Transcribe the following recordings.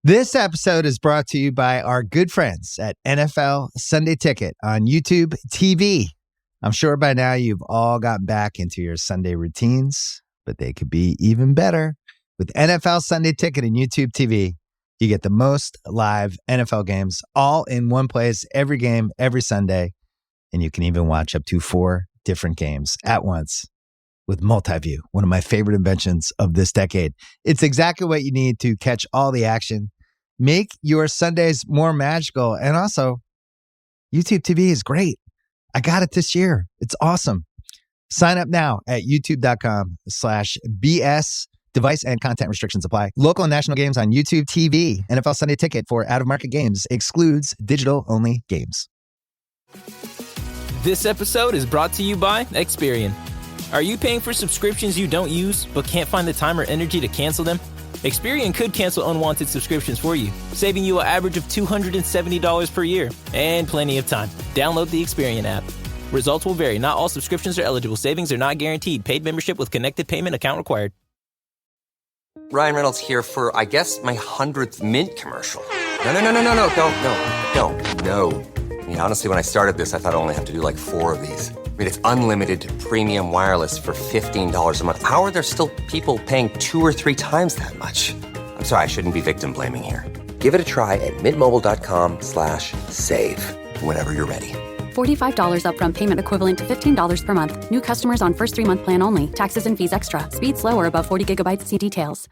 This episode is brought to you by our good friends at NFL Sunday Ticket on YouTube TV. I'm sure by now you've all gotten back into your Sunday routines, but they could be even better. With NFL Sunday Ticket and YouTube TV, you get the most live NFL games all in one place, every game, every Sunday, and you can even watch up to 4 different games at once with multi-view, one of my favorite inventions of this decade. It's exactly what you need to catch all the action, make your Sundays more magical, and also YouTube TV is great. I got it this year. It's awesome. Sign up now at youtube.com/BS. Device and content restrictions apply. Local and national games on YouTube TV. NFL Sunday Ticket for out-of-market games excludes digital-only games. This episode is brought to you by Experian. Are you paying for subscriptions you don't use but can't find the time or energy to cancel them? Experian could cancel unwanted subscriptions for you, saving you an average of $270 per year and plenty of time. Download the Experian app. Results will vary. Not all subscriptions are eligible. Savings are not guaranteed. Paid membership with connected payment account required. Ryan Reynolds here for, I guess, my 100th Mint commercial. No, don't. I mean, honestly, when I started this, I thought I only have to do like 4 of these. I mean, it's unlimited premium wireless for $15 a month. How are there still people paying 2 or 3 times that much? I'm sorry, I shouldn't be victim blaming here. Give it a try at mintmobile.com/save. Whenever you're ready. $45 upfront payment equivalent to $15 per month. New customers on first 3-month plan only. Taxes and fees extra. Speed slower above 40 gigabytes. See details.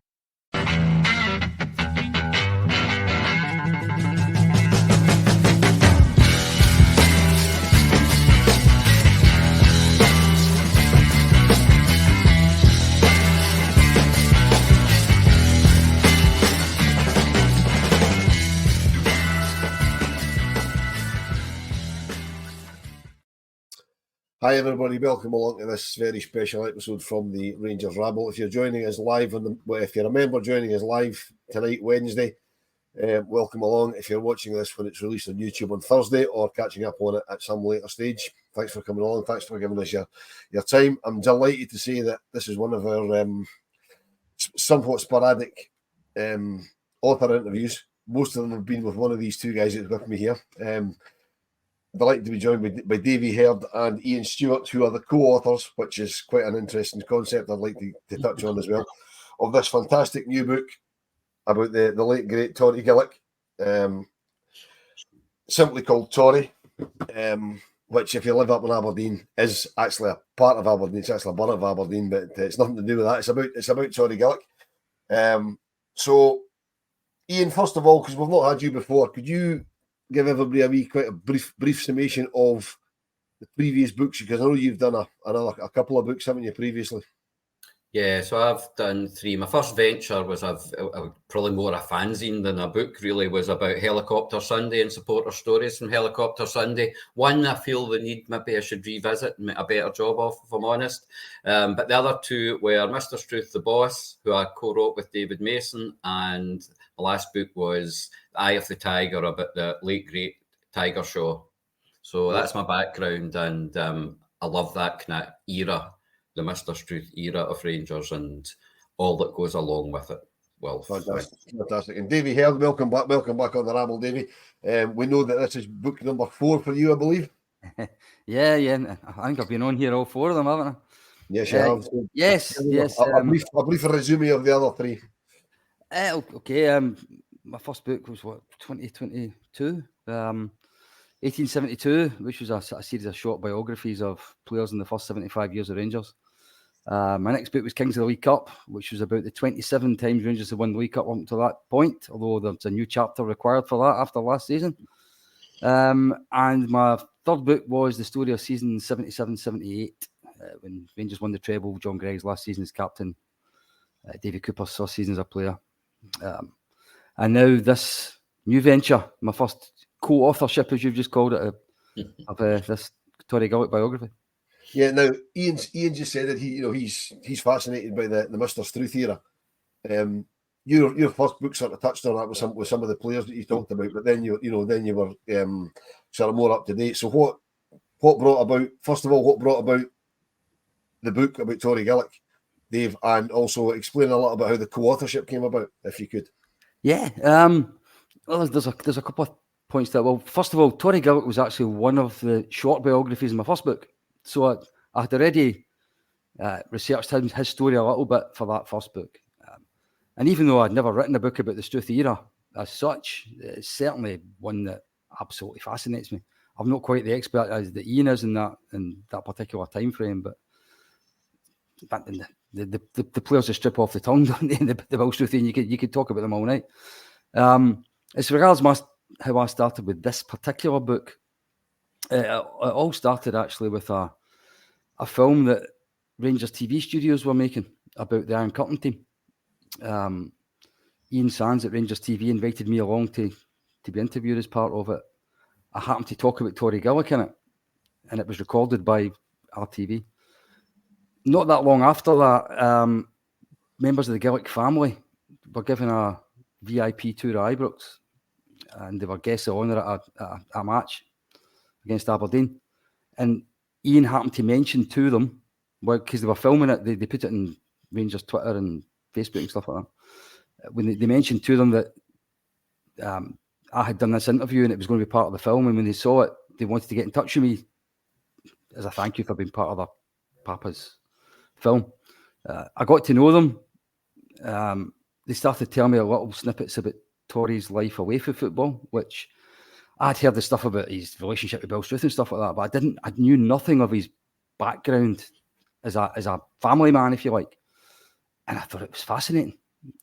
Hi everybody, welcome along to this very special episode from the Rangers Rabble. If you're joining us live if you're a member joining us live tonight, Wednesday, welcome along. If you're watching this when it's released on YouTube on Thursday or catching up on it at some later stage, thanks for coming along. Thanks for giving us your time. I'm delighted to say that this is one of our somewhat sporadic author interviews. Most of them have been with one of these 2 guys that's with me here. Delighted to be joined by Davy Heard and Ian Stewart, who are the co-authors, which is quite an interesting concept I'd like to touch on as well, of this fantastic new book about the late, great Torry Gillick, simply called Torry, which, if you live up in Aberdeen, is actually a part of Aberdeen. It's actually a borough of Aberdeen, but it's nothing to do with that. It's about Torry Gillick. So, Ian, first of all, because we've not had you before, could you give everybody quite a brief summation of the previous books, because I know you've done a couple of books, haven't you, previously? Yeah, so I've done 3. My first venture was probably more a fanzine than a book, really, was about Helicopter Sunday and supporter stories from Helicopter Sunday. One I feel the need, maybe I should revisit and make a better job of, if I'm honest. But the other 2 were Mr. Struth the Boss, who I co-wrote with David Mason, and the last book was Eye of the Tiger, about the late, great Tiger Shaw. So that's my background, and I love that kind of era, the Mr. Struth era of Rangers and all that goes along with it. Well, fantastic. And Davy Heard, welcome back on the Rabble, Davy. We know that this is book number 4 for you, I believe. Yeah. I think I've been on here all 4 of them, haven't I? Yes, you have. Yes. A brief resume of the other 3. Okay. My first book was 2022, 1872, which was a series of short biographies of players in the first 75 years of Rangers. My next book was Kings of the League Cup, which was about the 27 times Rangers had won the League Cup up to that point, although there's a new chapter required for that after last season. And my third book was the story of season 77-78, when Rangers won the treble. John Gregg's last season as captain, David Cooper's first season as a player. And now this new venture, my first co-authorship, as you've just called it, of this Torry Gillick biography. Yeah, now Ian just said that he's fascinated by the Mr. Struth era. Your first book sort of touched on that with some of the players that you talked about, but then you were sort of more up to date. So what brought about the book about Torry Gillick, Dave, and also explain a little bit how the co-authorship came about, if you could. Yeah. Well, there's a couple of points there. Well, first of all, Torry Gillick was actually one of the short biographies in my first book. So I had already researched his story a little bit for that first book. And even though I'd never written a book about the Struth era as such, it's certainly one that absolutely fascinates me. I'm not quite the expert as the Ian is in that particular time frame, but the players just strip off the tongue, don't they? The Bill Struth thing, you could talk about them all night. As regards how I started with this particular book, it all started actually with a film that Rangers TV studios were making about the Iron Curtain team. Ian Sands at Rangers TV invited me along to be interviewed as part of it. I happened to talk about Torry Gillick in it, and it was recorded by RTV. Not that long after that, members of the Gillick family were given a VIP tour of Ibrox, and they were guests of honour at a match against Aberdeen. And Ian happened to mention to them, because they were filming it, they put it in Rangers Twitter and Facebook and stuff like that. When they mentioned to them that I had done this interview and it was going to be part of the film, and when they saw it, they wanted to get in touch with me as a thank you for being part of their Papa's film. I got to know them. They started telling me a little snippets about Torry's life away from football, which I'd heard the stuff about his relationship with Bill Struth and stuff like that, but I knew nothing of his background as a family man, if you like. And I thought it was fascinating.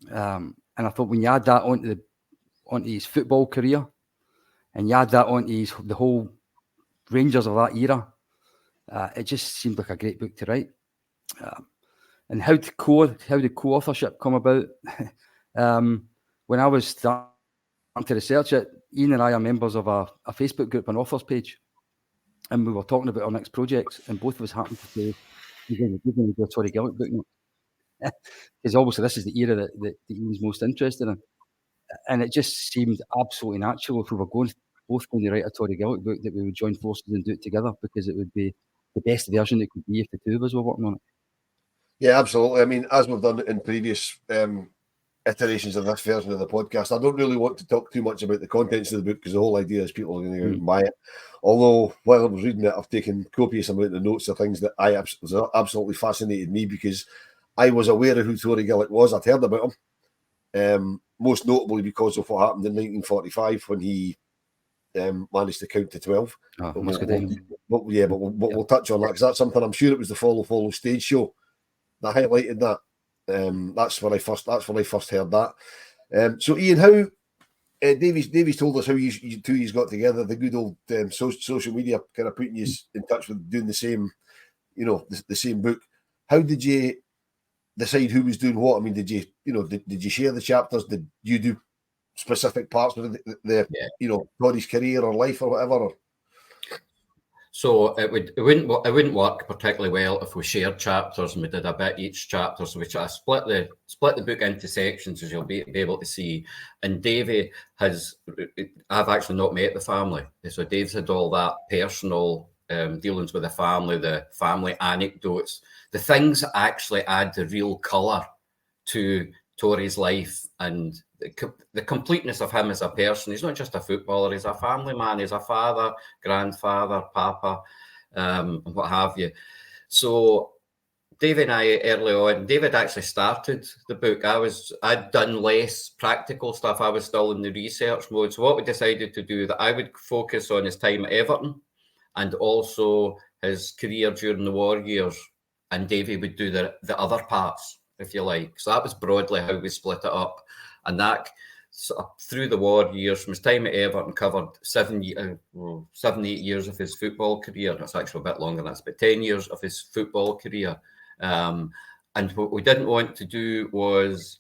And I thought when you add that onto his football career, and you add that onto the whole Rangers of that era, it just seemed like a great book to write. And how did co-authorship come about? When I was starting to research it, Ian and I are members of a Facebook group, an authors page, and we were talking about our next projects, and both of us happened to say, we're going to do a Torry Gillick book now. Because obviously this is the era that Ian's most interested in. And it just seemed absolutely natural if we were both going to write a Torry Gillick book that we would join forces and do it together, because it would be the best version it could be if the two of us were working on it. Yeah, absolutely. I mean, as we've done in previous iterations of this version of the podcast, I don't really want to talk too much about the contents of the book, because the whole idea is people are going to go out and buy it. Although, while I was reading it, I've taken copious amount of notes of things that absolutely fascinated me, because I was aware of who Torry Gillick was. I'd heard about him, most notably because of what happened in 1945 when he managed to count to 12. We'll touch on that, because that's something I'm sure it was the Follow stage show that highlighted that. That's when I first heard that. So Ian, how Davies told us how you two got together, the good old social media kind of putting you in touch with doing the same, the same book. How did you decide who was doing what? I mean, did you share the chapters? Did you do specific parts of Torry's career or life or whatever? So it wouldn't work particularly well if we shared chapters and we did a bit each chapter. So I split the book into sections, as you'll be able to see. And Davey I've actually not met the family, so Dave's had all that personal dealings with the family anecdotes, the things that actually add the real colour to Torry's life and the completeness of him as a person. He's not just a footballer, he's a family man, he's a father, grandfather, papa, and what have you. So David and I, early on, David actually started the book. I'd done less practical stuff. I was still in the research mode. So what we decided to do, that I would focus on his time at Everton and also his career during the war years, and Davey would do the other parts, if you like. So that was broadly how we split it up. And that, through the war years, from his time at Everton, covered 7, 8 years of his football career. That's actually a bit longer than that, but 10 years of his football career. And what we didn't want to do was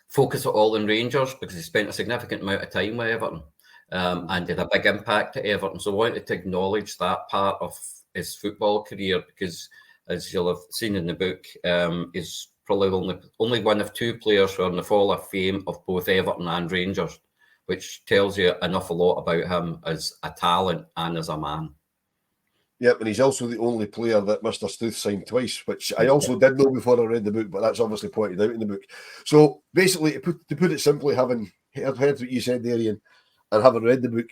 focus it all on Rangers, because he spent a significant amount of time with Everton and had a big impact at Everton. So we wanted to acknowledge that part of his football career, because, as you'll have seen in the book, is probably only one of two players who are in the Hall of Fame of both Everton and Rangers, which tells you an awful lot about him as a talent and as a man. Yep, and he's also the only player that Mr. Stewart signed twice, which I also did know before I read the book, but that's obviously pointed out in the book. So basically, to put it simply, having heard what you said there, Ian, and having read the book,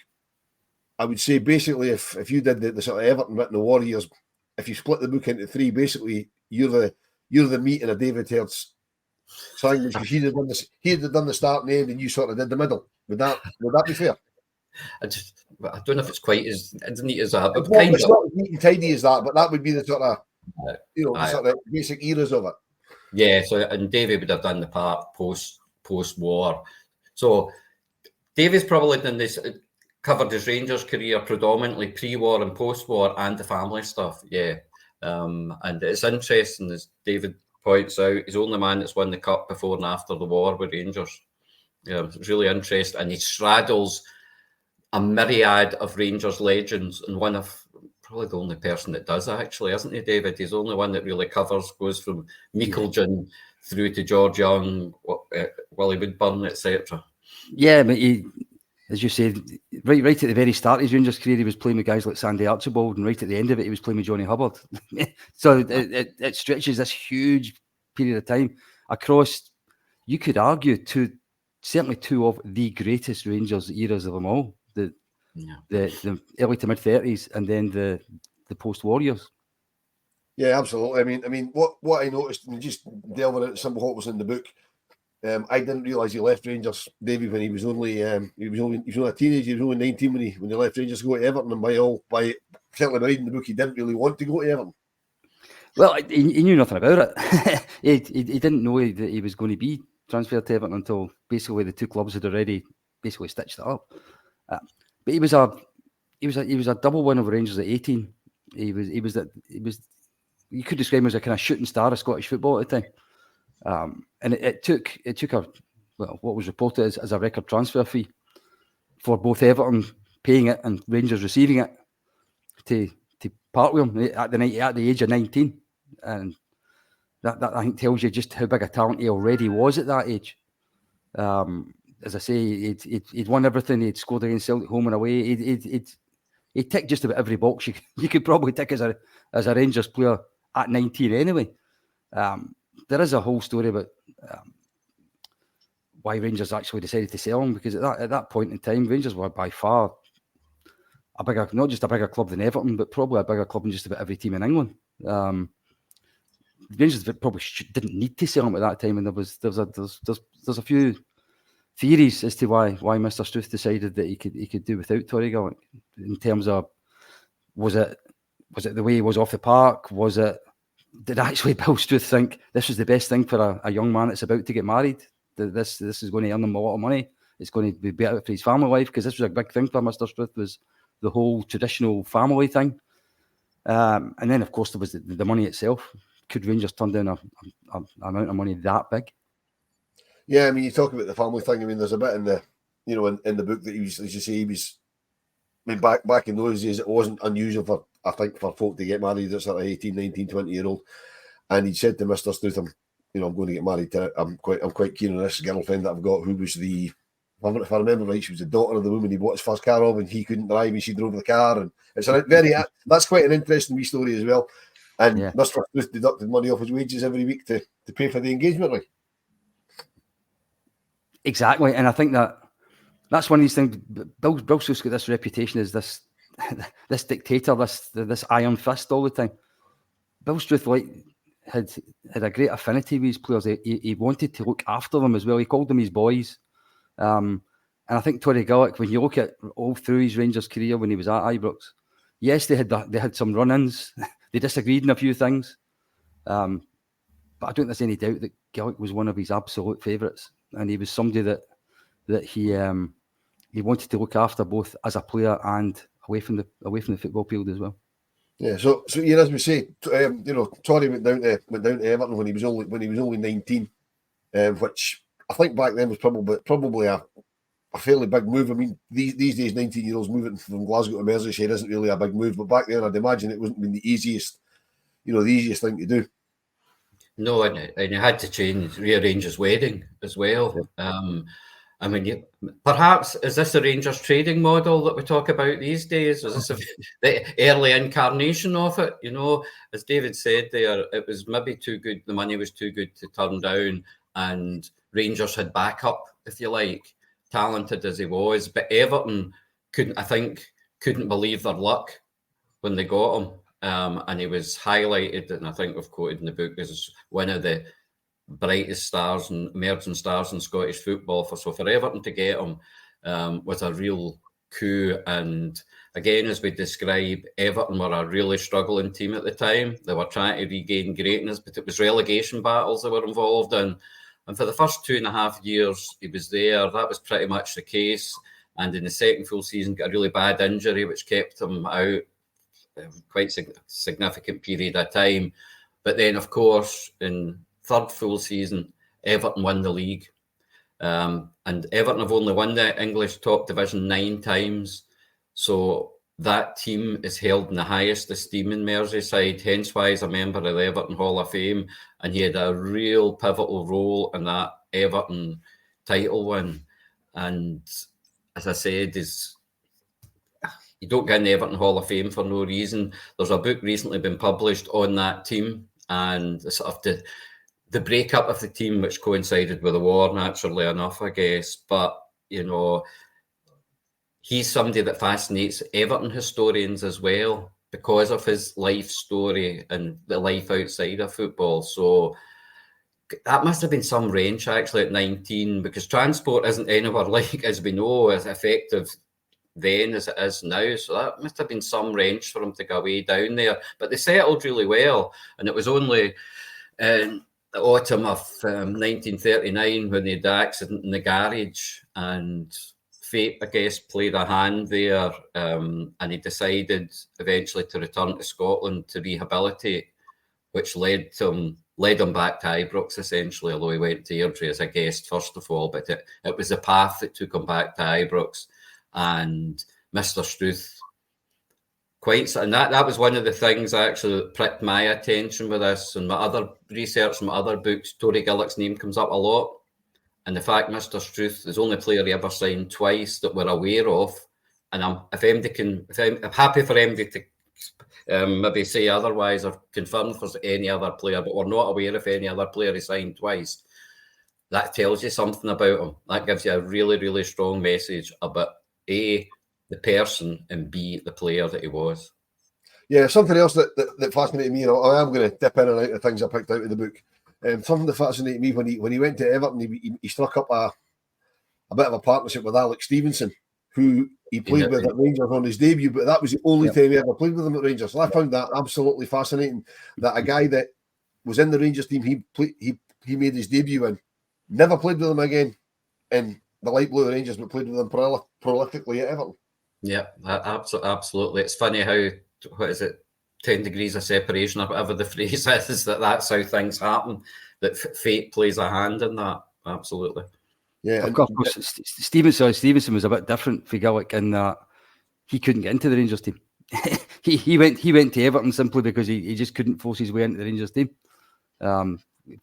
I would say basically if you did the sort of Everton bit in the Warriors, if you split the book into three, basically you're the meat in a David Hurt's sandwich, because he'd have done the start and end, and you sort of did the middle. Would that be fair? I don't know if it's quite as neat as that. But It's not as neat and tidy as that, but that would be the sort of sort of basic eras of it. Yeah. So and Davey would have done the part post-war. So Davey's probably done this. Covered his Rangers career predominantly pre-war and post-war, and the family stuff. Yeah. And it's interesting, as David points out, he's the only man that's won the cup before and after the war with Rangers. Yeah, it's really interesting, and he straddles a myriad of Rangers legends, and one of probably the only person that does actually, isn't he, David? He's the only one that really goes from Meiklejohn through to George Young, Willie Woodburn, etc. Yeah, but he, as you said, right at the very start of his Rangers career, he was playing with guys like Sandy Archibald, and right at the end of it, he was playing with Johnny Hubbard. So it stretches this huge period of time across, you could argue, certainly two of the greatest Rangers eras of them all. The early to mid 30s, and then the post Warriors. Yeah, absolutely. I mean, what I noticed, and just delving into some of what was in the book, I didn't realise he left Rangers, David, when he was only a teenager. He was only 19 when he left Rangers to go to Everton, and by certainly by reading the book, he didn't really want to go to Everton. Well, he knew nothing about it. he didn't know that he was going to be transferred to Everton until basically the two clubs had already basically stitched it up. But he was a double winner with Rangers at 18. He was you could describe him as a kind of shooting star of Scottish football at the time. And it took what was reported as a record transfer fee for both Everton paying it and Rangers receiving it to part with him at the age of 19. And that I think tells you just how big a talent he already was at that age. As I say, he'd won everything. He'd scored against Celtic home and away. He'd ticked just about every box you could probably tick as a Rangers player at 19 anyway. There is a whole story about why Rangers actually decided to sell him, because at that point in time, Rangers were by far not just a bigger club than Everton, but probably a bigger club than just about every team in England. Rangers probably didn't need to sell him at that time, and there's a few theories as to why Mr. Struth decided that he could do without Torry Gillick, in terms of was it the way he was off the park? Did actually Bill Struth think this was the best thing for a young man that's about to get married? That this is going to earn him a lot of money. It's going to be better for his family life, because this was a big thing for Mr. Struth, was the whole traditional family thing. And then, of course, there was the money itself. Could Rangers turn down an amount of money that big? Yeah, I mean, you talk about the family thing. I mean, there's a bit in the the book that he was, as you say, I mean, back in those days, it wasn't unusual for folk to get married at sort of 18, 19, 20-year-old. And he said to Mr. Struth, I'm going to get married to, I'm quite keen on this girlfriend that I've got, who was if I remember right, she was the daughter of the woman he bought his first car of, and he couldn't drive, and she drove the car. And that's quite an interesting wee story as well. And Mr. Struth deducted money off his wages every week to pay for the engagement ring. Exactly, and I think that's one of these things. Bill Struth's got this reputation as this dictator, this iron fist all the time. Bill Struth had a great affinity with his players. He wanted to look after them as well. He called them his boys. And I think Torry Gillick, when you look at all through his Rangers career when he was at Ibrox, yes, they had some run-ins. They disagreed on a few things. But I don't think there's any doubt that Gillick was one of his absolute favourites. And he was somebody that he wanted to look after, both as a player and away from the football field as well. Yeah, so as we say, Torry went down to Everton when he was only 19, which I think back then was probably a fairly big move. I mean, these days 19-year-olds moving from Glasgow to Merseyside isn't really a big move, but back then I'd imagine it wasn't been the easiest thing to do. No, and you had to rearrange his wedding as well. I mean, perhaps, is this the Rangers trading model that we talk about these days? Was this the early incarnation of it? You know, as David said there, it was maybe too good. The money was too good to turn down, and Rangers had backup, if you like, talented as he was. But Everton couldn't believe their luck when they got him. And he was highlighted, and I think we've quoted in the book, as one of the brightest stars and emerging stars in Scottish football. So for Everton to get him was a real coup. And again, as we describe, Everton were a really struggling team at the time. They were trying to regain greatness, but it was relegation battles they were involved in. And for the first 2.5 years he was there, that was pretty much the case. And in the second full season, got a really bad injury, which kept him out quite significant period of time. But then, of course, in third full season, Everton won the league. And Everton have only won the English top division 9 times. So that team is held in the highest esteem in Merseyside, hence why he's a member of the Everton Hall of Fame. And he had a real pivotal role in that Everton title win. And as I said, you don't get in the Everton Hall of Fame for no reason. There's a book recently been published on that team and sort of the breakup of the team, which coincided with the war, naturally enough, I guess. But, you know, he's somebody that fascinates Everton historians as well because of his life story and the life outside of football. So that must have been some wrench, actually, at 19, because transport isn't anywhere like, as we know, as effective then as it is now. So that must have been some wrench for him to go way down there. But they settled really well. And it was only in the autumn of 1939 when they had the accident in the garage, and fate, I guess, played a hand there, and he decided eventually to return to Scotland to rehabilitate, which led him back to Ibrox, essentially, although he went to Airdrie as a guest first of all. But it was the path that took him back to Ibrox. And Mr. Struth, and that was one of the things actually that pricked my attention with this. And my other research, my other books, Torry Gillick's name comes up a lot. And the fact Mr. Struth is the only player he ever signed twice that we're aware of. And I'm happy for MD to maybe say otherwise or confirm if there's any other player, but we're not aware of any other player he signed twice. That tells you something about him. That gives you a really, really strong message about A, the person, and B, the player that he was. Yeah, something else that fascinated me, I am going to dip in and out of things I picked out of the book. Something that fascinated me when he went to Everton, he struck up a bit of a partnership with Alex Stevenson, who he played with at Rangers on his debut, but that was the only time he ever played with him at Rangers. So I found that absolutely fascinating, that a guy that was in the Rangers team he made his debut in, never played with him again in the light blue Rangers, but played with them prolifically at Everton. Yeah, absolutely. It's funny how, 10 degrees of separation or whatever the phrase is, that's how things happen, that fate plays a hand in that. Absolutely. Yeah, of course. Stevenson was a bit different for Gillick in that he couldn't get into the Rangers team. he went to Everton simply because he just couldn't force his way into the Rangers team.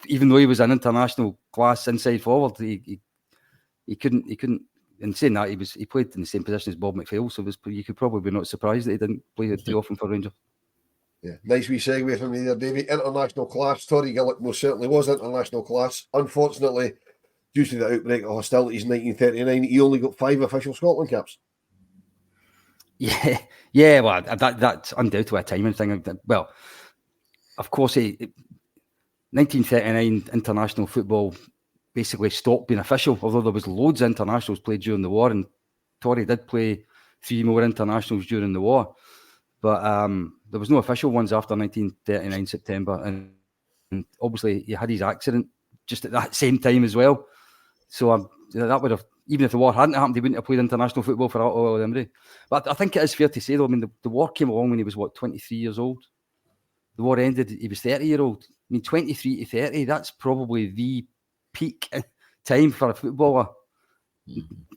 Even though he was an international class inside forward, he couldn't. In saying that, he played in the same position as Bob McPhail, so you could probably be not surprised that he didn't play too often for Rangers. Yeah, nice wee segue from me there, Davey. International class. Torry Gillick most certainly was international class. Unfortunately, due to the outbreak of hostilities in 1939, he only got 5 official Scotland caps. Yeah. Well, that's undoubtedly a timing thing. Well, of course, 1939 international football basically stopped being official, although there was loads of internationals played during the war, and Torry did play 3 more internationals during the war, but there was no official ones after 1939 September, and obviously he had his accident just at that same time as well, so that would have, even if the war hadn't happened, he wouldn't have played international football for all of them. But I think it is fair to say, though, I mean, the war came along when he was 23 years old. The war ended, he was 30-year-old. I mean, 23 to 30, that's probably the peak time for a footballer,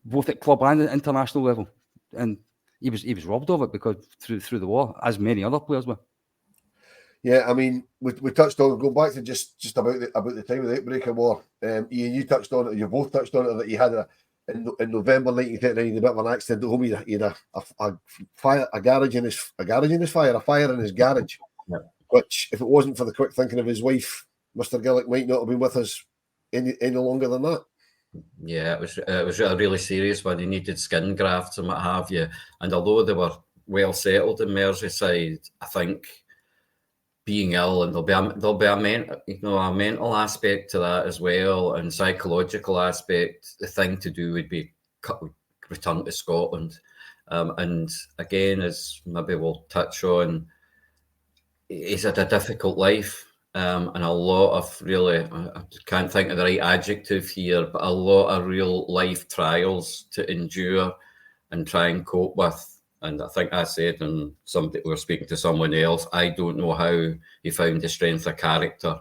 both at club and at international level, and he was robbed of it because through the war, as many other players were. Yeah, I mean, we touched on, go back to just about the time of the outbreak of war. Ian, you touched on it, you both touched on it, that he had in November 1939, in a bit of an accident at home. He had a fire in his garage, which, if it wasn't for the quick thinking of his wife, Mr. Gillick might not have been with us any longer than that. Yeah, it was a really serious one. He needed skin grafts and what have you. And although they were well settled in Merseyside, I think being ill, and there'll be a mental aspect to that as well, and psychological aspect. The thing to do would be return to Scotland, and again, as maybe we'll touch on, he's had a difficult life, and a lot of really, I can't think of the right adjective here, but a lot of real life trials to endure and try and cope with. And I think I said, and we were speaking to someone else, I don't know how he found the strength of character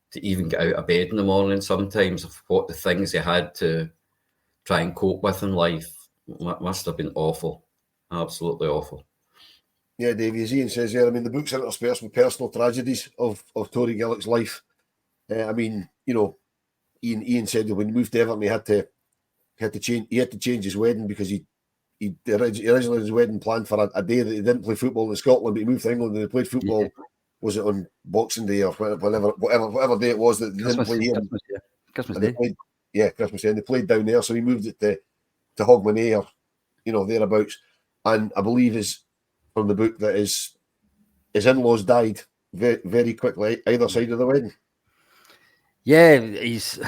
to even get out of bed in the morning sometimes, of what the things he had to try and cope with in life. Must have been awful. Absolutely awful. Yeah, Davey, as Ian says there, I mean, the book's interspersed with personal tragedies of Torry Gillick's life. I mean, you know, Ian said that when he moved to Everton, he had to change his wedding because he originally had his wedding planned for a day that he didn't play football in Scotland, but he moved to England and he played football. Yeah. Was it on Boxing Day or whatever day it was that they didn't play here? Christmas Day. Christmas Day. And they played down there, so he moved it to Hogmanay or, you know, thereabouts. And I believe is from the book that his in-laws died very, very quickly either side of the wedding. Yeah, his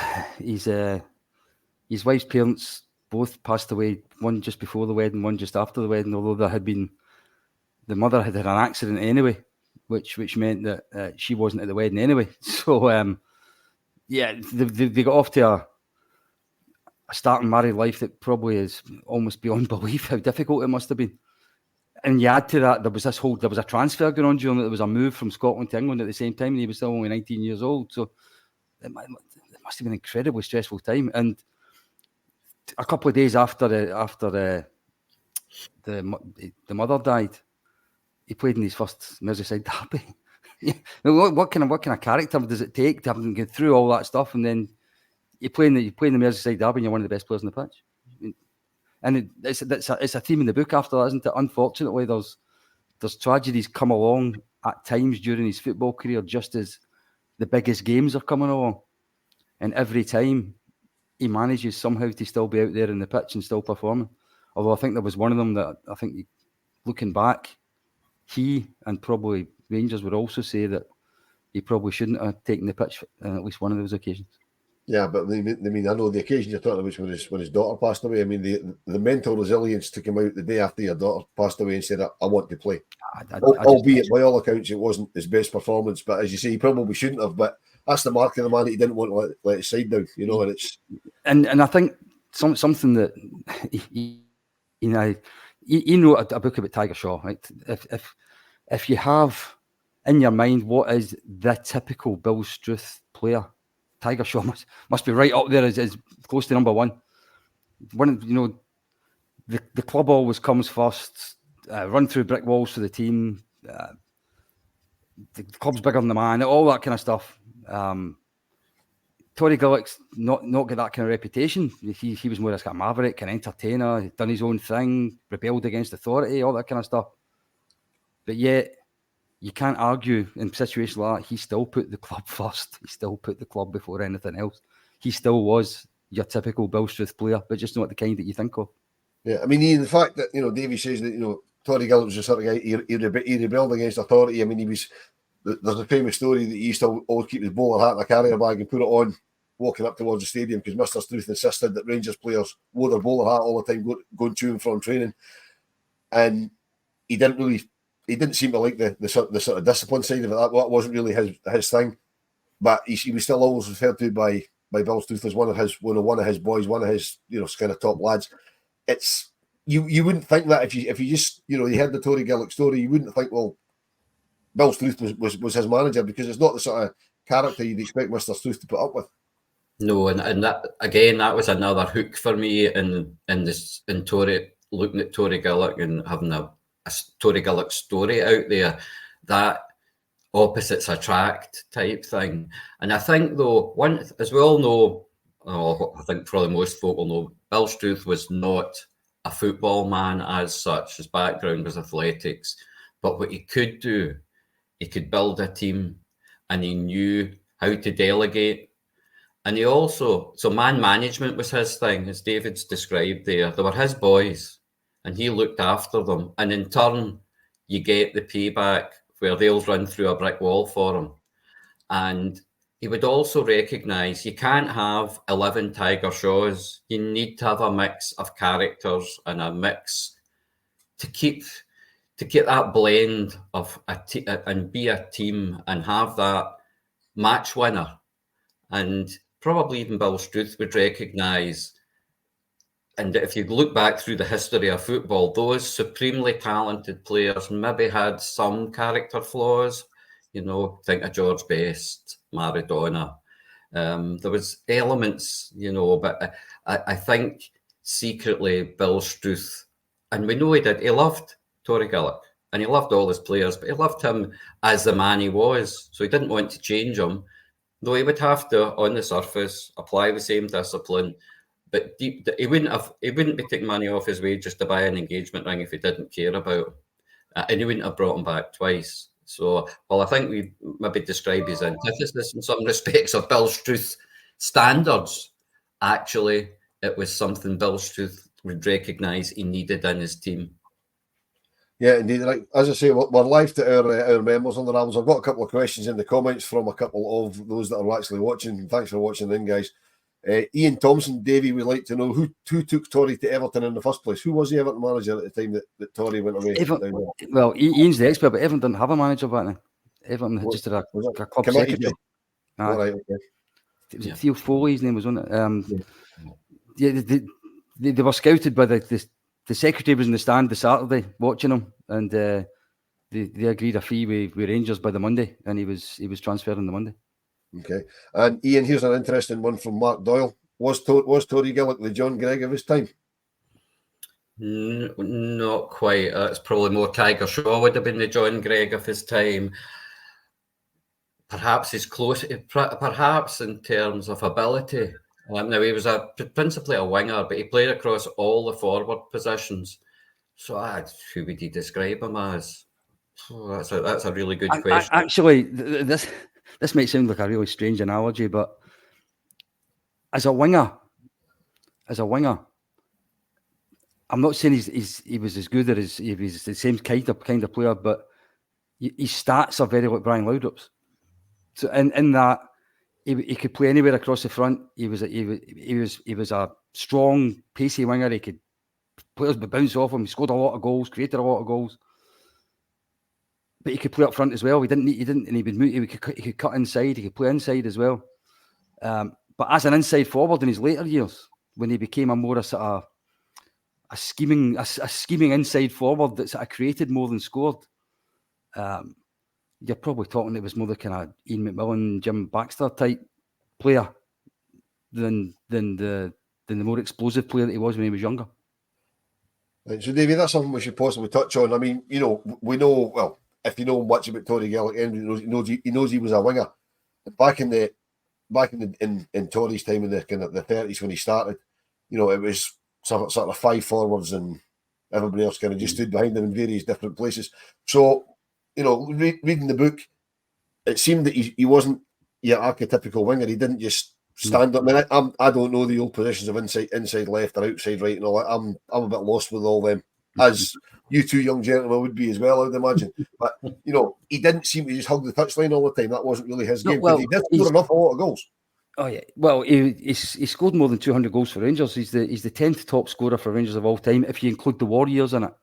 wife's parents both passed away, one just before the wedding, one just after the wedding, although the mother had an accident anyway, which meant that she wasn't at the wedding anyway. So, they got off to a starting married life that probably is almost beyond belief how difficult it must have been. And you add to that, there was a transfer going on during it. There was a move from Scotland to England at the same time, and he was still only 19 years old. So it must have been an incredibly stressful time. And a couple of days after the mother died, he played in his first Merseyside derby. What kind of character does it take to have to get through all that stuff, and then you play in the Merseyside derby and you're one of the best players on the pitch? And it's a theme in the book after that, isn't it? Unfortunately, there's tragedies come along at times during his football career, just as the biggest games are coming along, and every time he manages somehow to still be out there in the pitch and still performing. Although I think there was one of them that I think, looking back, he and probably Rangers would also say that he probably shouldn't have taken the pitch on at least one of those occasions. Yeah, but I mean, I know the occasion you're talking about was when his daughter passed away. I mean, the mental resilience to come out the day after your daughter passed away and said, I want to play. Albeit, by all accounts, it wasn't his best performance. But as you say, he probably shouldn't have. But that's the mark of the man that he didn't want to let his side down, you know. And it's and I think something that he wrote a book about Tiger Shaw. Right? If you have in your mind what is the typical Bill Struth player, Tiger Shaw must be right up there as close to number one. The club always comes first. Run through brick walls for the team. The club's bigger than the man. All that kind of stuff. Torry Gillick's not got that kind of reputation. He was more as a maverick, an entertainer. He'd done his own thing, rebelled against authority, all that kind of stuff. But yet, you can't argue in situations like that. He still put the club first. He still put the club before anything else. He still was your typical Bill Struth player, but just not the kind that you think of. Yeah, I mean, Ian, the fact that, Davey says that, Torry Gillick was the sort of guy, he rebelled against authority. I mean, there's a famous story that he used to always keep his bowler hat in a carrier bag and put it on walking up towards the stadium because Mr. Struth insisted that Rangers players wore their bowler hat all the time going to and from training. And he didn't seem to like the sort of discipline side of it. That wasn't really his thing. But he was still always referred to by Bill Struth as one of his boys, one of his kind of top lads. It's you wouldn't think that if you just you heard the Torry Gillick story, you wouldn't think, well, Bill Struth was his manager, because it's not the sort of character you'd expect Mr. Struth to put up with. No, and that again, that was another hook for me in Torry, looking at Torry Gillick and having a Torry Gillick story out there, that opposites attract type thing. And I think, though, as we all know, I think probably most folk will know, Bill Struth was not a football man as such. His background was athletics. But what he could do, he could build a team, and he knew how to delegate. And he also, so man management was his thing, as David's described there. They were his boys, and he looked after them. And in turn, you get the payback where they'll run through a brick wall for him. And he would also recognise you can't have 11 Tiger Shaws. You need to have a mix of characters and a mix to keep that blend of and be a team and have that match winner. And probably even Bill Struth would recognise, and if you look back through the history of football, those supremely talented players maybe had some character flaws. Think of George Best, Maradona. There was elements, but I think secretly Bill Struth, and we know he did, he loved Torry Gillick, and he loved all his players, but he loved him as the man he was. So he didn't want to change him, though he would have to, on the surface, apply the same discipline. But deep, he wouldn't be taking money off his wage just to buy an engagement ring if he didn't care about him. And he wouldn't have brought him back twice. So, well, I think we maybe describe his antithesis in some respects of Bill Struth standards. Actually, it was something Bill Struth would recognise he needed in his team. Yeah, indeed. Like, as I say, we're live to our members on the Rabbles. I've got a couple of questions in the comments from a couple of those that are actually watching. Thanks for watching in, guys. Ian Thompson, Davey would like to know who took Torry to Everton in the first place. Who was the Everton manager at the time that Torry went away? Well, Ian's the expert, but Everton didn't have a manager back then. Everton had just had a club secretary. Right, okay. It was Theo Foley, his name was on it. They were scouted by the secretary was in the stand the Saturday watching him, and they agreed a fee with Rangers by the Monday, and he was transferred on the Monday. Okay, and Ian, here's an interesting one from Mark Doyle. Was Torry Gillick the John Gregg of his time? Not quite. It's probably more Tiger Shaw would have been the John Gregg of his time. Perhaps he's close. Perhaps in terms of ability. Now he was principally a winger, but he played across all the forward positions. So who would you describe him as? That's a really good question. Actually, this might sound like a really strange analogy, but as a winger, I'm not saying he was as good as he was the same kind of player, but his stats are very like Brian Laudrup's. So in that he could play anywhere across the front. He was a strong, pacey winger. Players would bounce off him. He scored a lot of goals, created a lot of goals. But he could play up front as well. He could cut inside. He could play inside as well. But as an inside forward in his later years, when he became a scheming inside forward that sort of created more than scored, you're probably talking it was more the kind of Ian McMillan, Jim Baxter type player than the more explosive player that he was when he was younger. Right, so, David, that's something we should possibly touch on. I mean, we know, well, if you know much about Torry Gillick, he knows he was a winger. Back in Torry's time in the kind of the 30s when he started, it was sort of five forwards and everybody else kind of just stood behind them in various different places. So, reading the book, it seemed that he wasn't your archetypical winger. He didn't just stand up. I mean, I don't know the old positions of inside left or outside right and all that. I'm a bit lost with all them, as you two young gentlemen would be as well, I would imagine. But he didn't seem to just hug the touchline all the time. That wasn't really his game. But he did score a lot of goals. Oh yeah, well, he scored more than 200 goals for Rangers. He's the 10th top scorer for Rangers of all time, if you include the Warriors in it.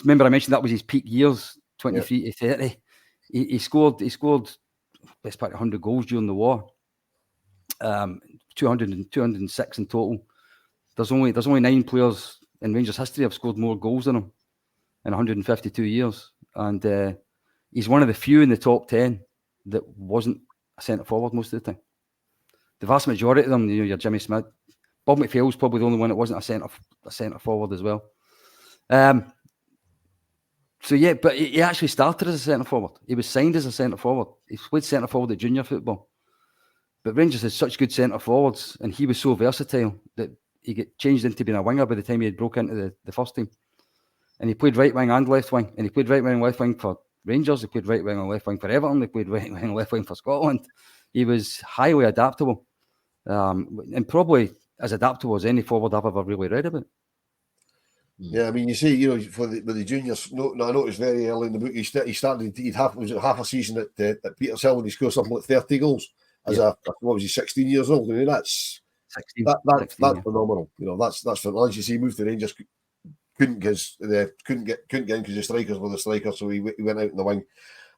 Remember, I mentioned that was his peak years, 23 to 30. He scored best part of 100 goals during the war. 206 in total. There's only 9 players in Rangers history have scored more goals than him in 152 years, and he's one of the few in the top 10 that wasn't a centre forward most of the time. The vast majority of them, your Jimmy Smith, Bob McPhail's probably the only one that wasn't a centre forward as well. So yeah, but he actually started as a centre forward. He was signed as a centre forward. He played centre forward at junior football. But Rangers had such good centre forwards, and he was so versatile that he got changed into being a winger by the time he had broke into the first team. And he played right wing and left wing. And he played right wing and left wing for Rangers. He played right wing and left wing for Everton. He played right wing and left wing for Scotland. He was highly adaptable. And probably as adaptable as any forward I've ever really read about. Yeah, I mean, you see, with the juniors, I noticed very early in the book, he started, half a season at Petershill when he scored something like 30 goals as what was he, 16 years old? I mean, that's 16, that's phenomenal. That's phenomenal. As you see, he moved to Rangers, couldn't get in because the strikers were the strikers, so he went out in the wing,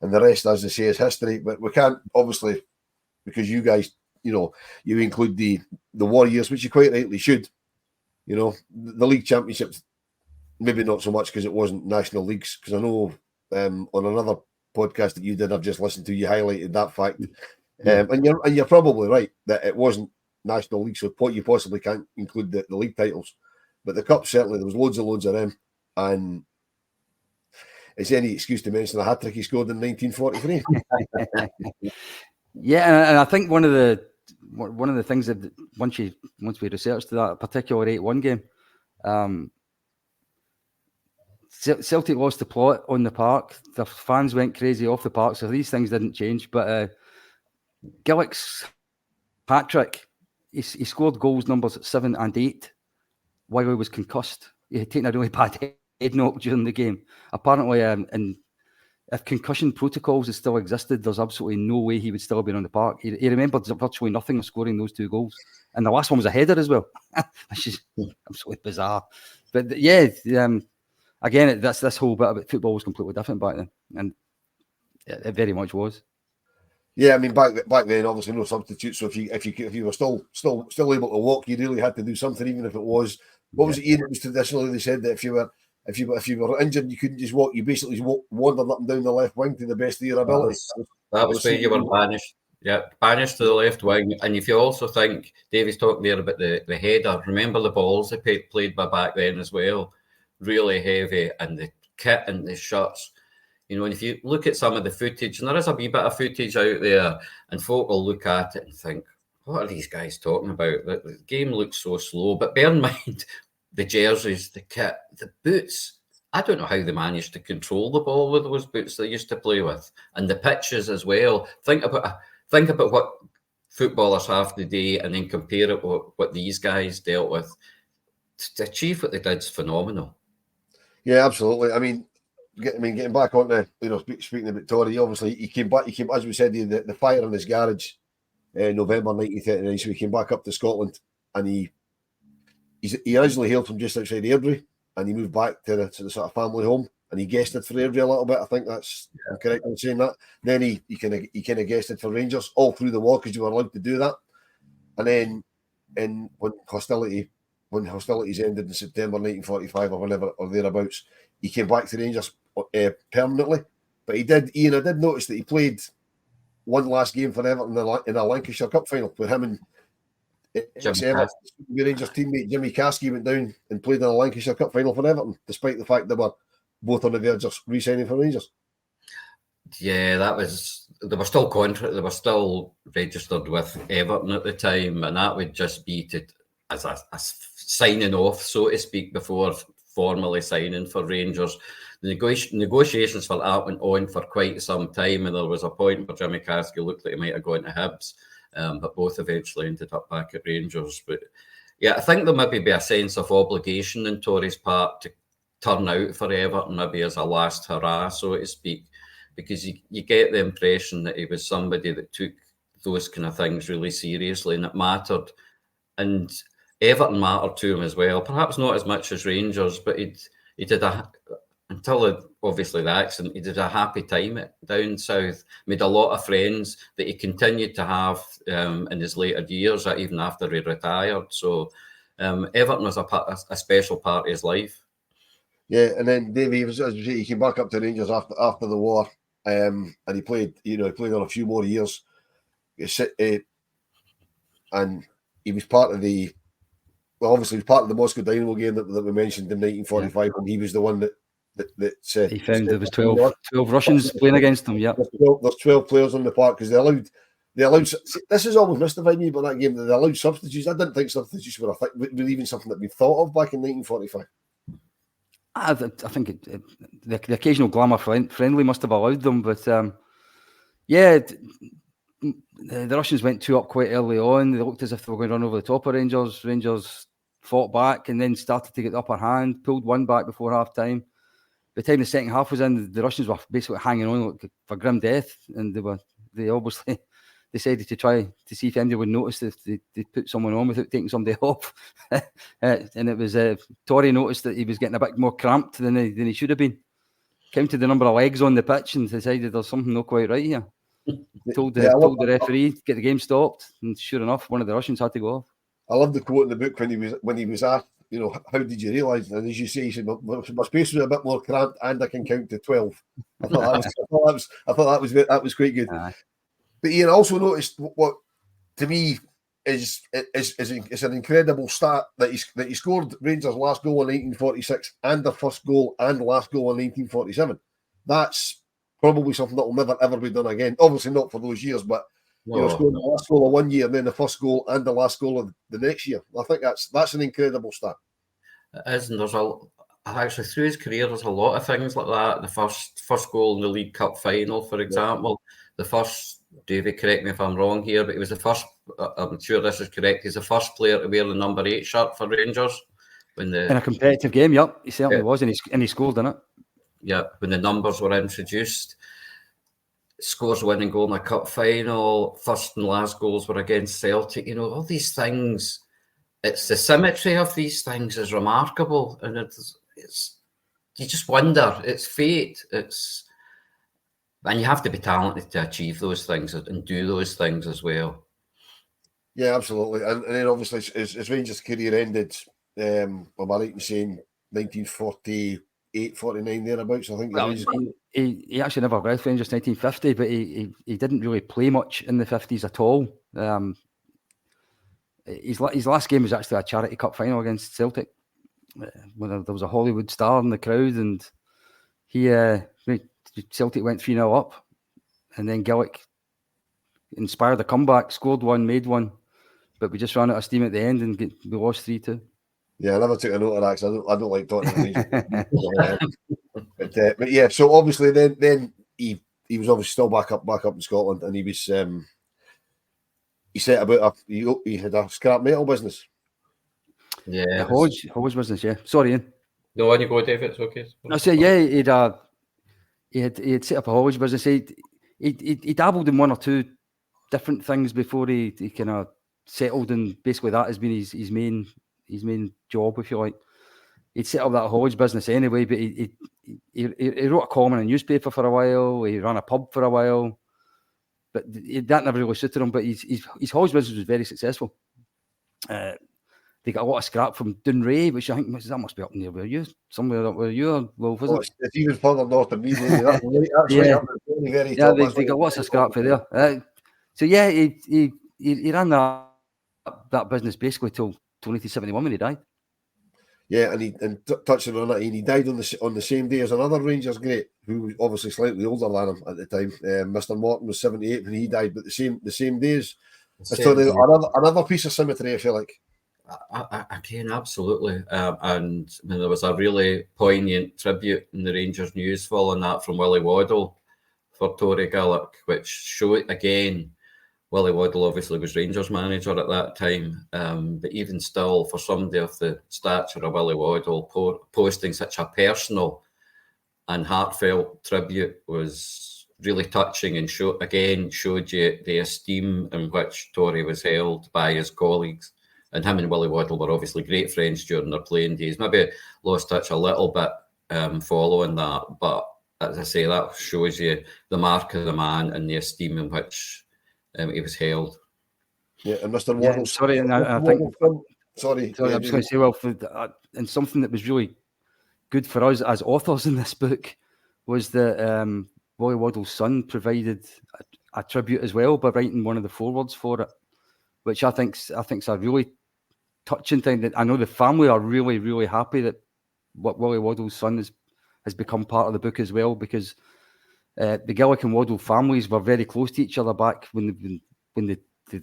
and the rest, as they say, is history. But we can't, obviously, because you guys, you include the Warriors, which you quite rightly should. The league championships, maybe not so much because it wasn't national leagues. Because I know on another podcast that you did, I've just listened to, you highlighted that fact, and you're probably right that it wasn't national league, so you possibly can't include the league titles. But the cup, certainly, there was loads of them, and it's any excuse to mention the hat-trick he scored in 1943. Yeah, and I think one of the things that once we researched that particular 8-1 game, Celtic lost the plot on the park. The fans went crazy off the park, so these things didn't change. But Gillick's hat-trick, he scored goals numbers 7 and 8 while he was concussed. He had taken a really bad head knock during the game. Apparently, and if concussion protocols had still existed, there's absolutely no way he would still have been on the park. He remembered virtually nothing of scoring those 2 goals. And the last one was a header as well, which is absolutely bizarre. But yeah, again, that's this whole bit about football was completely different back then. And it very much was. Yeah, I mean, back then, obviously no substitutes. So if you were still able to walk, you really had to do something, even if it was, what was it, Ian? It was traditionally, they said that if you were injured, you couldn't just walk. You basically wandered up and down the left wing to the best of your ability. That was where you were banished. Yeah, banished to the left wing. And if you also think, Davy's talking there about the header, remember the balls they played by back then as well. Really heavy, and the kit and the shirts. And if you look at some of the footage, and there is a wee bit of footage out there, and folk will look at it and think, what are these guys talking about? The game looks so slow. But bear in mind, the jerseys, the kit, the boots. I don't know how they managed to control the ball with those boots they used to play with, and the pitches as well. Think about what footballers have today, and then compare it with what these guys dealt with. To achieve what they did is phenomenal. Yeah, absolutely. I mean, getting back on to speaking about Torry, obviously he came back. As we said, the fire in his garage, November 1939. So he came back up to Scotland, and he originally hailed from just outside Airdrie, and he moved back to the sort of family home, and he guested for Airdrie a little bit. I think that's correct in saying that. Then he kind of guested for Rangers all through the war because you were allowed to do that, and then when hostilities ended in September 1945 or whenever or thereabouts, he came back to Rangers permanently. But I did notice that he played one last game for Everton in a Lancashire Cup final with him and Rangers teammate Jimmy Caskey went down and played in a Lancashire Cup final for Everton, despite the fact they were both on the verge of re-signing for Rangers. Yeah, they were still registered with Everton at the time, and that would just be as a signing off, so to speak, before formally signing for Rangers. The negotiations for that went on for quite some time, and there was a point where Jimmy Caskey looked like he might have gone to Hibs, but both eventually ended up back at Rangers. But yeah, I think there maybe be a sense of obligation on Torry's part to turn out for Everton, maybe as a last hurrah, so to speak, because you get the impression that he was somebody that took those kind of things really seriously, and it mattered. And Everton mattered to him as well, perhaps not as much as Rangers, but he did until obviously the accident, he did a happy time down south, made a lot of friends that he continued to have in his later years, even after he retired. So Everton was a special part of his life. Yeah, and then Davey, as you say, he came back up to Rangers after the war, and he played on a few more years, and he was part of the. Well, obviously, he was part of the Moscow Dynamo game that we mentioned in 1945, and he was the one that he found there was 12 Russians playing against them. Yeah, there's 12 players on the park because they allowed They allowed. This is almost mystifying me about that game. That they allowed substitutes. I didn't think substitutes were even something that we thought of back in 1945. I think the occasional glamour friendly must have allowed them, but the Russians went 2 up quite early on. They looked as if they were going to run over the top of Rangers. Rangers fought back and then started to get the upper hand, pulled one back before half time. By the time the second half was in, the Russians were basically hanging on for grim death, and they obviously decided to try to see if anybody would notice if they put someone on without taking somebody off. And it was Torry noticed that he was getting a bit more cramped than he should have been. Counted the number of legs on the pitch and decided there's something not quite right here. Told the referee to get the game stopped, and sure enough, one of the Russians had to go off. I love the quote in the book when he was asked, how did you realise? And as you say, he said, my space was a bit more cramped, and I can count to 12. I thought that was quite good. But Ian also noticed what to me is an incredible stat that he scored Rangers' last goal in 1946 and their first goal and last goal in 1947. That's probably something that will never ever be done again. Obviously not for those years, but scoring the last goal of one year and then the first goal and the last goal of the next year. I think that's an incredible stat. It is, and there's actually through his career there's a lot of things like that. The first goal in the League Cup final, for example, the first. David, correct me if I'm wrong here, but he was the first. I'm sure this is correct. He's the first player to wear the number 8 shirt for Rangers in a competitive game. Yep, he certainly was, and he scored in it. Yeah, when the numbers were introduced, scores the winning goal in the cup final. First and last goals were against Celtic. All these things. It's the symmetry of these things is remarkable, and it's you just wonder. It's fate. And you have to be talented to achieve those things and do those things as well. Yeah, absolutely. And then obviously his Rangers career ended, am I right in saying 1948, 49 thereabouts, I think. Well, he actually never left Rangers 1950, but he didn't really play much in the 50s at all. His last game was actually a charity cup final against Celtic, when there was a Hollywood star in the crowd, and Celtic went 3-0 up, and then Gillick inspired a comeback, scored one, made one, but we just ran out of steam at the end and we lost 3-2. Yeah, I never took a note of that because I don't like talking but yeah, so obviously then he was obviously still back up in Scotland, and he was he set about he had a scrap metal business. Yeah, Hodge business. Yeah, sorry, Ian. No, on you go, David. It's okay. I say he had set up a haulage business. He dabbled in one or two different things before he kind of settled, and basically that has been his main job, if you like. He'd set up that haulage business anyway, but he wrote a column in a newspaper for a while. He ran a pub for a while, but that never really suited him. But his haulage business was very successful. They got a lot of scrap from Dunray, which I think that must be up near where you, somewhere up where you are, Wilf, isn't it? It's even further north than me. They got lots of scrap for there. So yeah, he ran that business basically till 1971 when he died. Yeah, and touching on that, he died on the same day as another Rangers great, who was obviously slightly older than him at the time. Mr. Morton was 78 when he died, but the same days. So another piece of symmetry, I feel like. Again, absolutely. And there was a really poignant tribute in the Rangers news following that from Willie Waddle for Torry Gillick, which showed, again, Willie Waddle obviously was Rangers manager at that time, but even still, for somebody of the stature of Willie Waddle, posting such a personal and heartfelt tribute was really touching, and showed you the esteem in which Torry was held by his colleagues. And him and Willie Waddle were obviously great friends during their playing days. Maybe lost touch a little bit following that, but as I say, that shows you the mark of the man and the esteem in which he was held. Yeah, and Mr. Waddle. Yeah, sorry, and I think. Sorry, I was going to say, well, and something that was really good for us as authors in this book was that Willie Waddle's son provided a tribute as well by writing one of the forewords for it, which I think's a really touching thing. That I know the family are really, really happy that what Willie Waddle's son has become part of the book as well, because the Gillick and Waddle families were very close to each other back when when the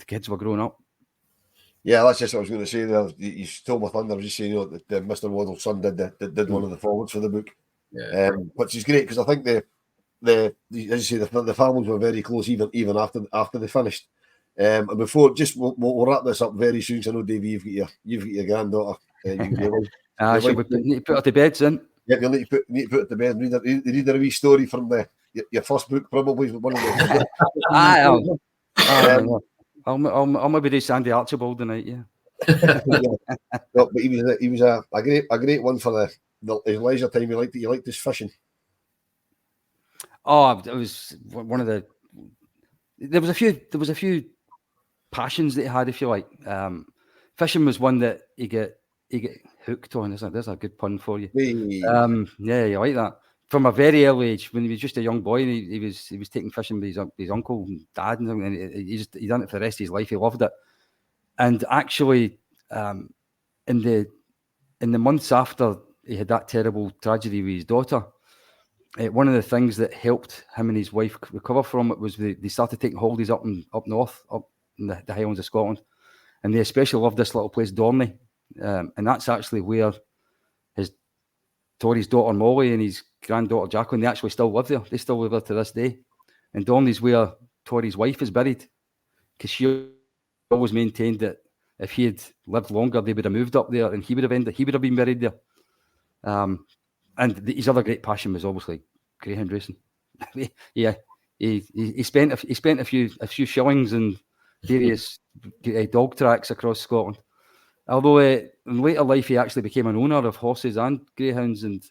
kids were growing up. Yeah, that's just what I was going to say there. You stole my thunder. I was just saying, that Mr. Waddle's son did one of the forwards for the book, which is great because I think as you say, the families were very close even after they finished. And before, we'll wrap this up very soon. So I know, Davey, you've got your granddaughter. She'll need to put her to bed soon. Yeah, you need to put her to bed. Read her a wee story from your first book, probably one of the. I'll maybe do Sandy Archibald tonight. Yeah. No, but he was a great one for his leisure time. He liked his fishing. Oh, it was one of the. There was a few passions that he had, if you like. Fishing was one that he get hooked on. There's a good pun for you. Yeah, you like that. From a very early age, when he was just a young boy, and he was taking fishing with his uncle and dad, and he done it for the rest of his life. He loved it. And actually, in the months after he had that terrible tragedy with his daughter, one of the things that helped him and his wife recover from it was they started taking holidays up north, up in the Highlands of Scotland, and they especially loved this little place, Dorney, and that's actually where Torry's daughter Molly and his granddaughter Jacqueline, they actually still live there. They still live there to this day. And Dorney's where Torry's wife is buried, because she always maintained that if he had lived longer, they would have moved up there, and he would have been buried there. And his other great passion was obviously greyhound racing. Yeah, he spent a few shillings in various dog tracks across Scotland. Although in later life he actually became an owner of horses and greyhounds, and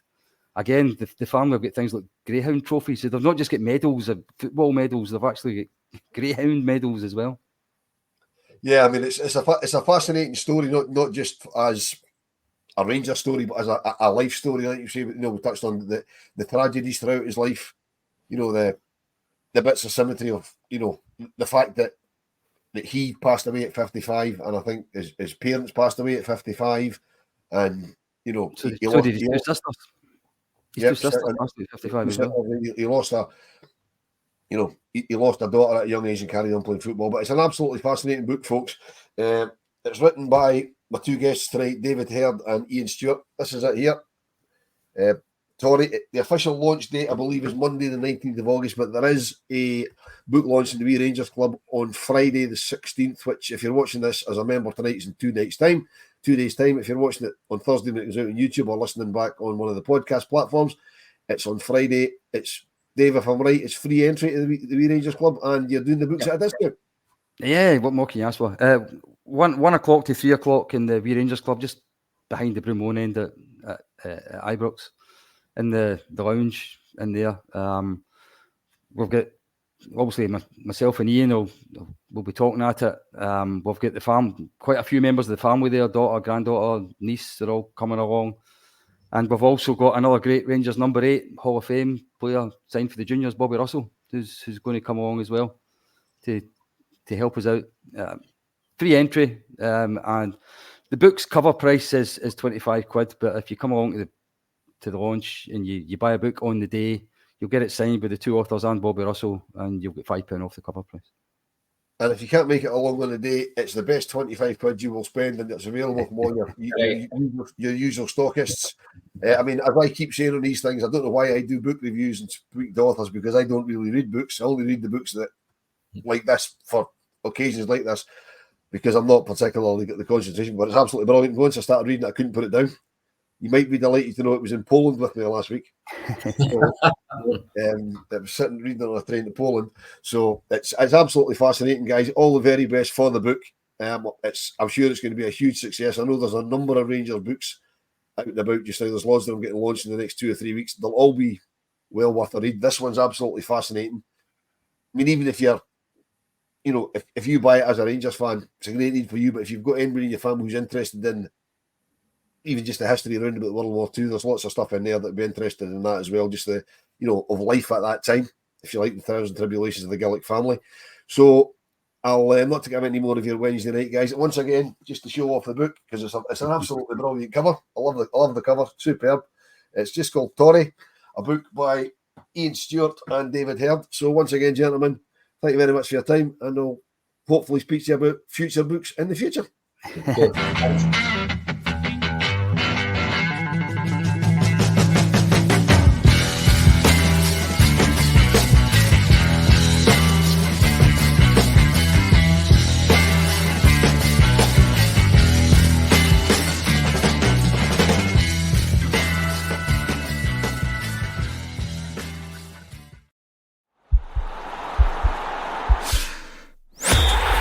again the family have got things like greyhound trophies. So they've not just got medals, football medals. They've actually got greyhound medals as well. Yeah, I mean it's a fascinating story, not just as a Ranger story, but as a life story, like you say. We touched on the tragedies throughout his life. The bits of symmetry of the fact that he passed away at 55, and I think his parents passed away at 55, and he lost a daughter at a young age and carried on playing football. But it's an absolutely fascinating book, folks. It's written by my two guests tonight, David Herd and Ian Stewart. This is it here. Torry, the official launch date, I believe, is Monday, the 19th of August, but there is a book launch in the Wee Rangers Club on Friday, the 16th, which, if you're watching this as a member tonight, is in 2 days' time. If you're watching it on Thursday when it goes out on YouTube or listening back on one of the podcast platforms, it's on Friday. It's, Dave, if I'm right, it's free entry to the Wee Rangers Club, and you're doing the books at a discount. Yeah, what more can you ask for? 1 o'clock to 3 o'clock in the Wee Rangers Club, just behind the Broomloan end at Ibrox. In the lounge in there. We've got, obviously, myself and Ian will be talking at it. We've got quite a few members of the family there, daughter, granddaughter, niece, they're all coming along. And we've also got another great Rangers number 8 Hall of Fame player signed for the juniors, Bobby Russell, who's going to come along as well to help us out. Free entry, and the book's cover price is £25, but if you come along to the launch and you buy a book on the day, you'll get it signed by the 2 authors and Bobby Russell, and you'll get £5 off the cover price. And if you can't make it along on the day, it's the best £25 you will spend, and it's available from all your usual stockists. I mean, as I keep saying on these things, I don't know why I do book reviews and speak to authors, because I don't really read books. I only read the books that like this for occasions like this, because I'm not particularly got the concentration. But it's absolutely brilliant. Once I started reading it, I couldn't put it down. You might be delighted to know it was in Poland with me last week. So, I was sitting reading on a train to Poland. So it's absolutely fascinating, guys. All the very best for the book. I'm sure it's going to be a huge success. I know there's a number of Rangers books out and about just now. There's lots of them getting launched in the next 2 or 3 weeks. They'll all be well worth a read. This one's absolutely fascinating. I mean, even if you're, if you buy it as a Rangers fan, it's a great read for you. But if you've got anybody in your family who's interested in even just the history around about World War II, there's lots of stuff in there that'd be interested in that as well. Just the, of life at that time, if you like, the trials and tribulations of the Gillick family. So I'll not to give any more of your Wednesday night, guys. Once again, just to show off the book, because it's an absolutely brilliant cover. I love the cover, superb. It's just called Torry, a book by Ian Stewart and David Herd. So once again, gentlemen, thank you very much for your time, and I'll hopefully speak to you about future books in the future.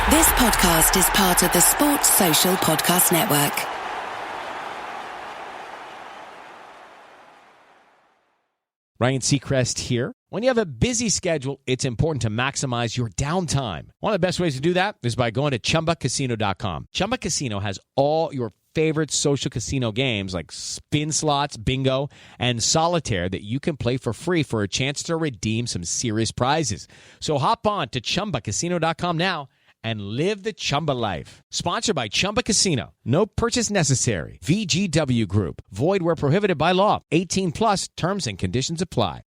This podcast is part of the Sports Social Podcast Network. Ryan Seacrest here. When you have a busy schedule, it's important to maximize your downtime. One of the best ways to do that is by going to ChumbaCasino.com. Chumba Casino has all your favorite social casino games like spin slots, bingo, and solitaire that you can play for free for a chance to redeem some serious prizes. So hop on to ChumbaCasino.com now and live the Chumba life. Sponsored by Chumba Casino. No purchase necessary. VGW Group. Void where prohibited by law. 18 plus terms and conditions apply.